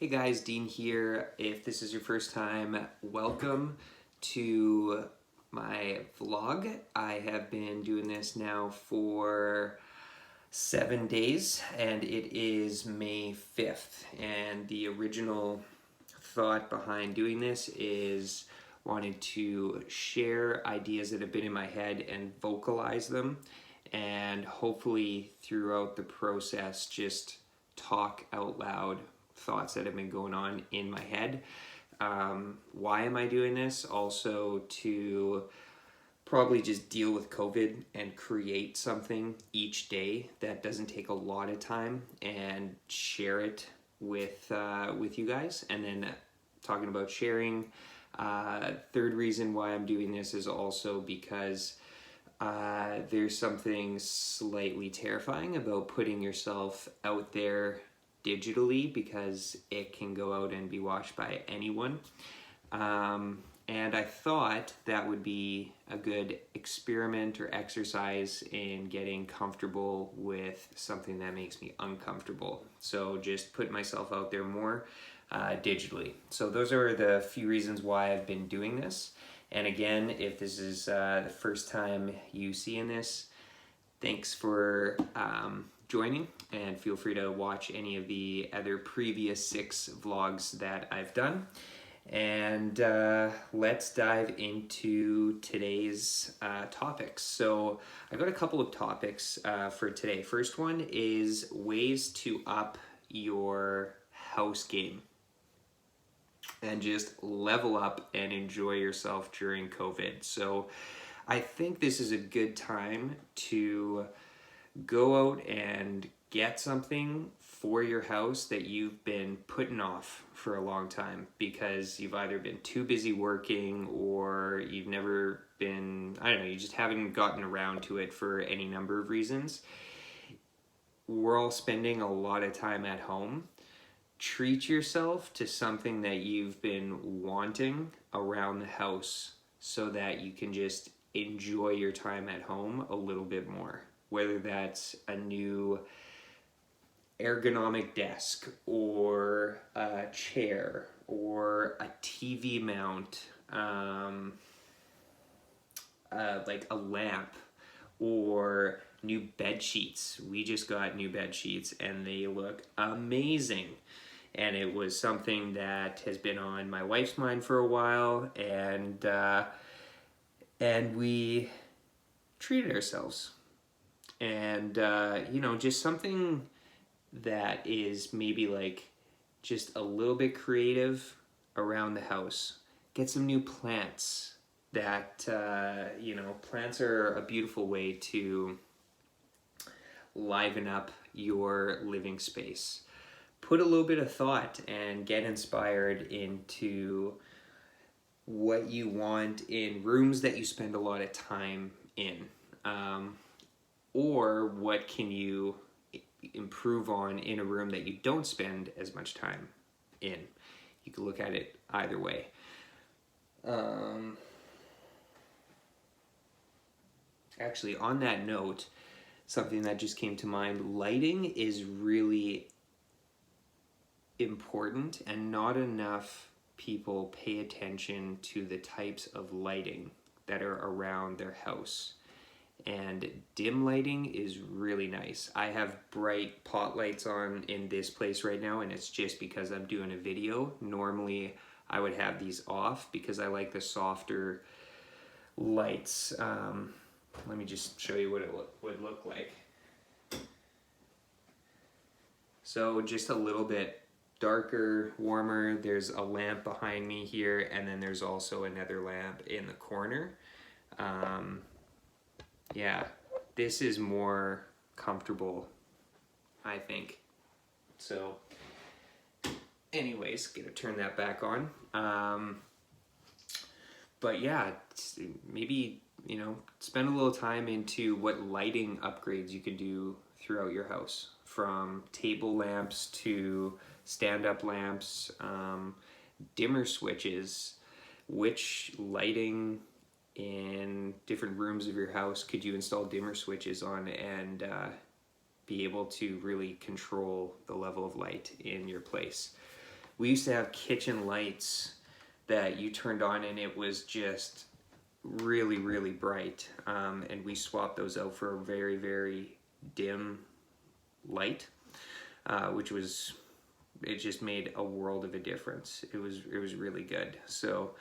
Hey guys, Dean here. If this is your first time, welcome to my vlog. I have been doing this now for 7 days and it is May 5th. And the original thought behind doing this is wanted to share ideas that have been in my head and vocalize them, and hopefully throughout the process just talk out loud thoughts that have been going on in my head. Why am I doing this? Also to probably just deal with COVID and create something each day that doesn't take a lot of time and share it with you guys. And then talking about sharing, third reason why I'm doing this is also because there's something slightly terrifying about putting yourself out there digitally, because it can go out and be watched by anyone. And I thought that would be a good experiment or exercise in getting comfortable with something that makes me uncomfortable. So just put myself out there more digitally. So those are the few reasons why I've been doing this. And again, if this is the first time you seeing this, thanks for joining, and feel free to watch any of the other previous 6 vlogs that I've done. And let's dive into today's topics. So I got a couple of topics for today. First one is ways to up your house game and just level up and enjoy yourself during COVID. So I think this is a good time to go out and get something for your house that you've been putting off for a long time because you've either been too busy working or you've never been, I don't know, you just haven't gotten around to it for any number of reasons. We're all spending a lot of time at home. Treat yourself to something that you've been wanting around the house so that you can just enjoy your time at home a little bit more. Whether that's a new ergonomic desk or a chair or a TV mount, like a lamp, or new bed sheets. We just got new bed sheets and they look amazing. And it was something that has been on my wife's mind for a while, and we treated ourselves. And just something that is maybe like just a little bit creative around the house. Get some new plants. That plants are a beautiful way to liven up your living space. Put a little bit of thought and get inspired into what you want in rooms that you spend a lot of time in. Or what can you improve on in a room that you don't spend as much time in. You can look at it either way. Actually, on that note, something that just came to mind, lighting is really important, and not enough people pay attention to the types of lighting that are around their house. And dim lighting is really nice. I have bright pot lights on in this place right now, and it's just because I'm doing a video. Normally I would have these off because I like the softer lights. Let me just show you what it would look like. So just a little bit darker, warmer. There's a lamp behind me here, and then there's also another lamp in the corner. Yeah, this is more comfortable, I think. So anyways, gonna turn that back on. But yeah, maybe, spend a little time into what lighting upgrades you can do throughout your house, from table lamps to stand-up lamps, dimmer switches. Which lighting in different rooms of your house could you install dimmer switches on and be able to really control the level of light in your place? we used to have kitchen lights that you turned on and it was just really, really bright. And we swapped those out for a very, very dim light, which was, it just made a world of a difference. It was really good. So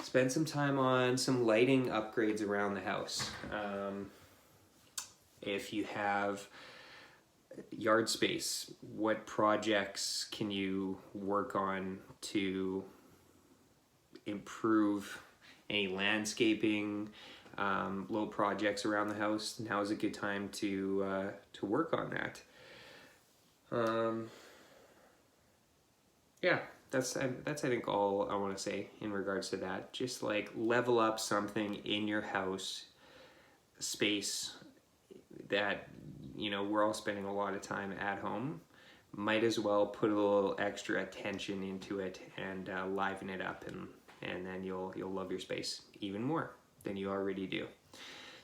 spend some time on some lighting upgrades around the house. If you have yard space, what projects can you work on to improve any landscaping, little projects around the house? Now is a good time to work on that. Yeah, that's I think all I want to say in regards to that. Just like level up something in your house space that, you know, we're all spending a lot of time at home. Might as well put a little extra attention into it and liven it up, and then you'll love your space even more than you already do.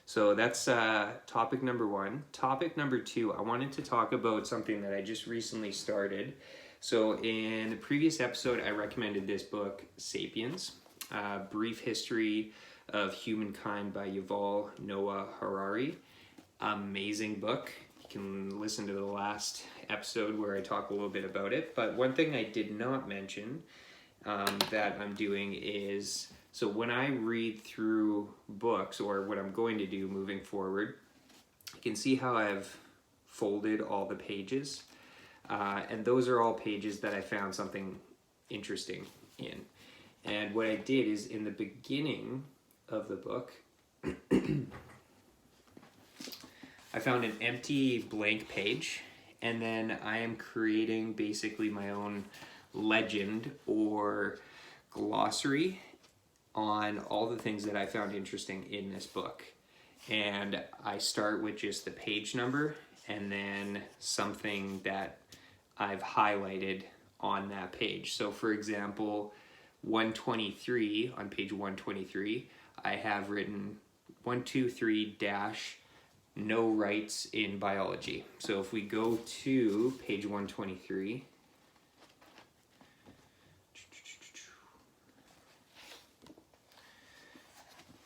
So that's topic number 1. Topic number 2, I wanted to talk about something that I just recently started. So in the previous episode, I recommended this book, Sapiens, Brief History of Humankind by Yuval Noah Harari. Amazing book. You can listen to the last episode where I talk a little bit about it. But one thing I did not mention that I'm doing is, so when I read through books, or what I'm going to do moving forward, you can see how I've folded all the pages. And those are all pages that I found something interesting in. And what I did is, in the beginning of the book, I found an empty blank page, and then I am creating basically my own legend or glossary on all the things that I found interesting in this book. And I start with just the page number and then something that I've highlighted on that page. So for example, 123, on page 123, I have written 123 dash no rights in biology. So if we go to page 123,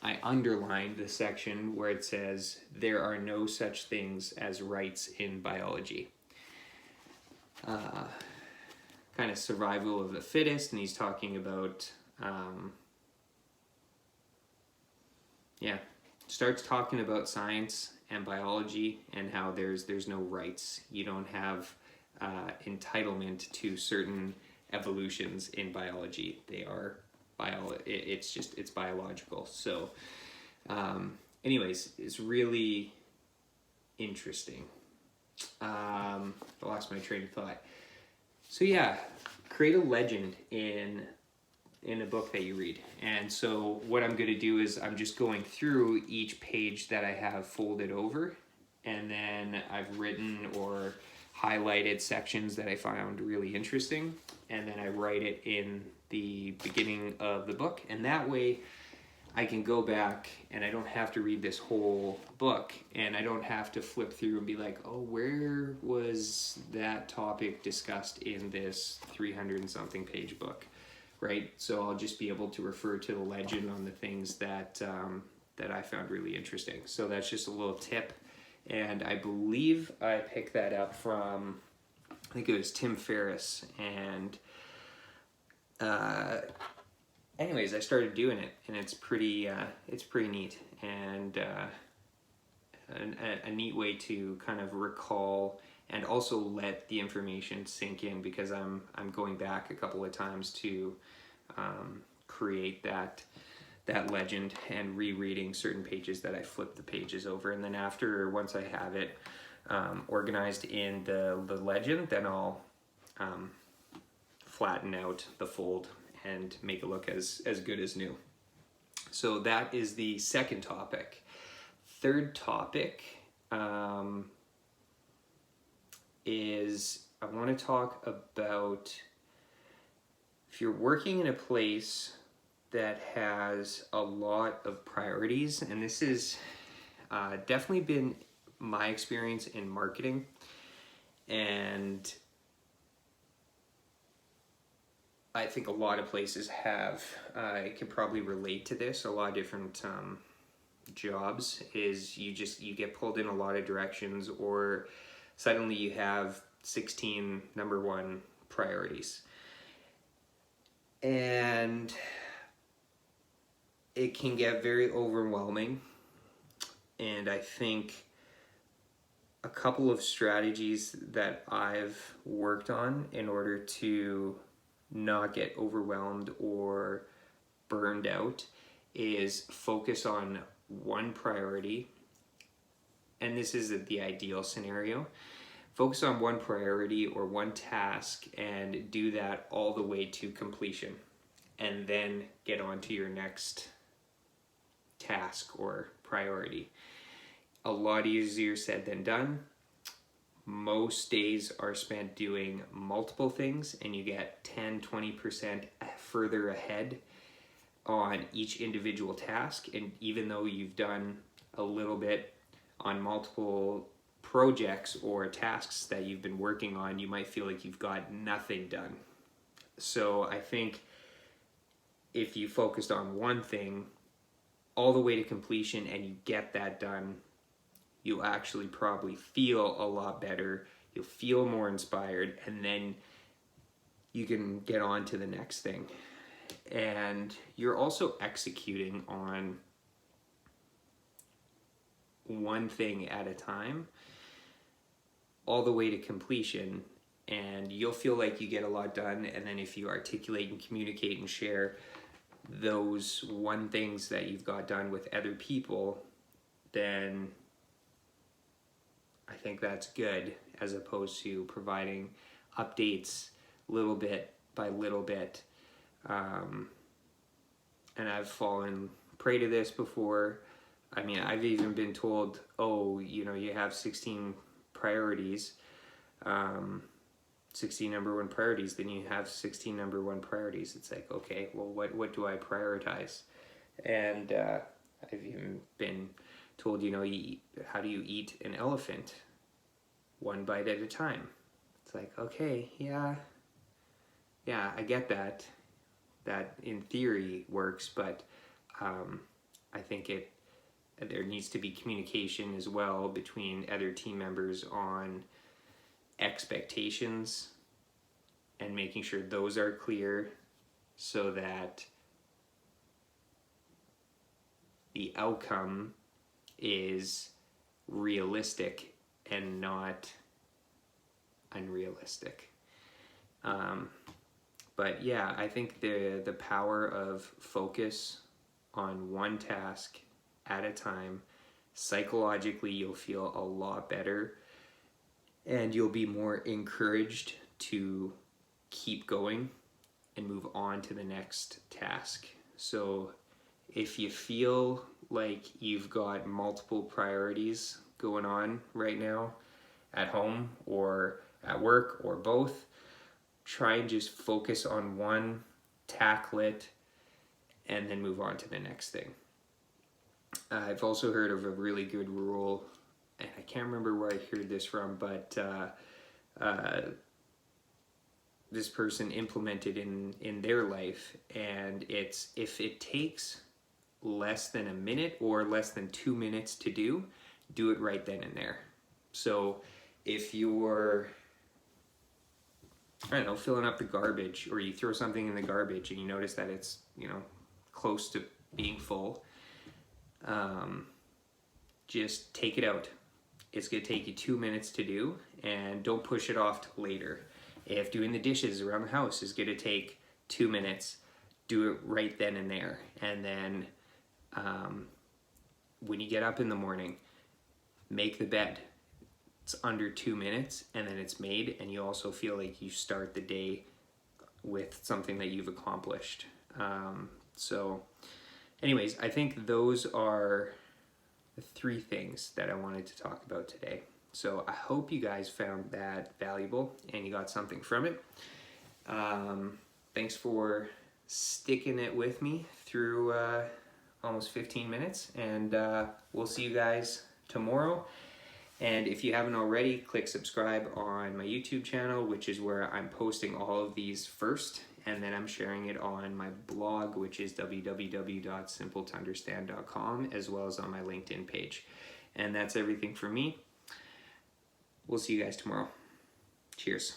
I underlined the section where it says there are no such things as rights in biology. Kind of survival of the fittest, and he's talking about starts talking about science and biology and how there's no rights. You don't have entitlement to certain evolutions in biology. They are it's biological. So anyways, it's really interesting. I lost my train of thought. So yeah, create a legend in a book that you read. And so what I'm going to do is I'm just going through each page that I have folded over, and then I've written or highlighted sections that I found really interesting, and then I write it in the beginning of the book, and that way I can go back and I don't have to read this whole book, and I don't have to flip through and be like, oh, where was that topic discussed in this 300 and something page book, right? So I'll just be able to refer to the legend on the things that that I found really interesting. So that's just a little tip, and I believe I picked that up from, I think it was Tim Ferriss, and anyways, I started doing it, and it's pretty neat, and a neat way to kind of recall and also let the information sink in, because I'm going back a couple of times to create that legend and rereading certain pages that I flipped the pages over, and then once I have it organized in the legend, then I'll flatten out the fold and make it look as good as new. So that is the second topic. Third topic is I want to talk about if you're working in a place that has a lot of priorities, and this is definitely been my experience in marketing, and I think a lot of places have. I can probably relate to this. A lot of different jobs is you get pulled in a lot of directions, or suddenly you have 16 number one priorities, and it can get very overwhelming. And I think a couple of strategies that I've worked on in order to not get overwhelmed or burned out is focus on one priority. And this is the ideal scenario. Focus on one priority or one task and do that all the way to completion, and then get on to your next task or priority. A lot easier said than done. Most days are spent doing multiple things, and you get 10-20% further ahead on each individual task. And even though you've done a little bit on multiple projects or tasks that you've been working on, you might feel like you've got nothing done. So I think if you focused on one thing all the way to completion and you get that done, you'll actually probably feel a lot better. You'll feel more inspired, and then you can get on to the next thing. And you're also executing on one thing at a time all the way to completion, and you'll feel like you get a lot done. And then if you articulate and communicate and share those one things that you've got done with other people, then I think that's good, as opposed to providing updates little bit by little bit. And I've fallen prey to this before. I mean, I've even been told, oh, you know, you have 16 priorities, 16 number one priorities, then you have 16 number one priorities. It's like, okay, well, what do I prioritize? And I've even been told, you know, how do you eat an elephant? One bite at a time. It's like, okay, yeah, I get that. That in theory works, but I think there needs to be communication as well between other team members on expectations and making sure those are clear, so that the outcome is realistic and not unrealistic. But yeah, I think the power of focus on one task at a time, psychologically you'll feel a lot better, and you'll be more encouraged to keep going and move on to the next task. So if you feel like you've got multiple priorities going on right now at home or at work or both, try and just focus on one, tackle it, and then move on to the next thing. I've also heard of a really good rule, and I can't remember where I heard this from, but this person implemented in their life, and it's, if it takes less than a minute or less than 2 minutes to do it right then and there. So if you're, I don't know, filling up the garbage, or you throw something in the garbage and you notice that it's, you know, close to being full, just take it out. It's going to take you 2 minutes to do, and don't push it off till later. If doing the dishes around the house is going to take 2 minutes, do it right then and there. And then when you get up in the morning, make the bed. It's under 2 minutes, and then it's made, and you also feel like you start the day with something that you've accomplished. So anyways, I think those are the 3 things that I wanted to talk about today. So I hope you guys found that valuable and you got something from it. Thanks for sticking it with me through almost 15 minutes, and we'll see you guys tomorrow. And if you haven't already, click subscribe on my YouTube channel, which is where I'm posting all of these first, and then I'm sharing it on my blog, which is www.simpletounderstand.com, as well as on my LinkedIn page. And that's everything for me. We'll see you guys tomorrow. Cheers.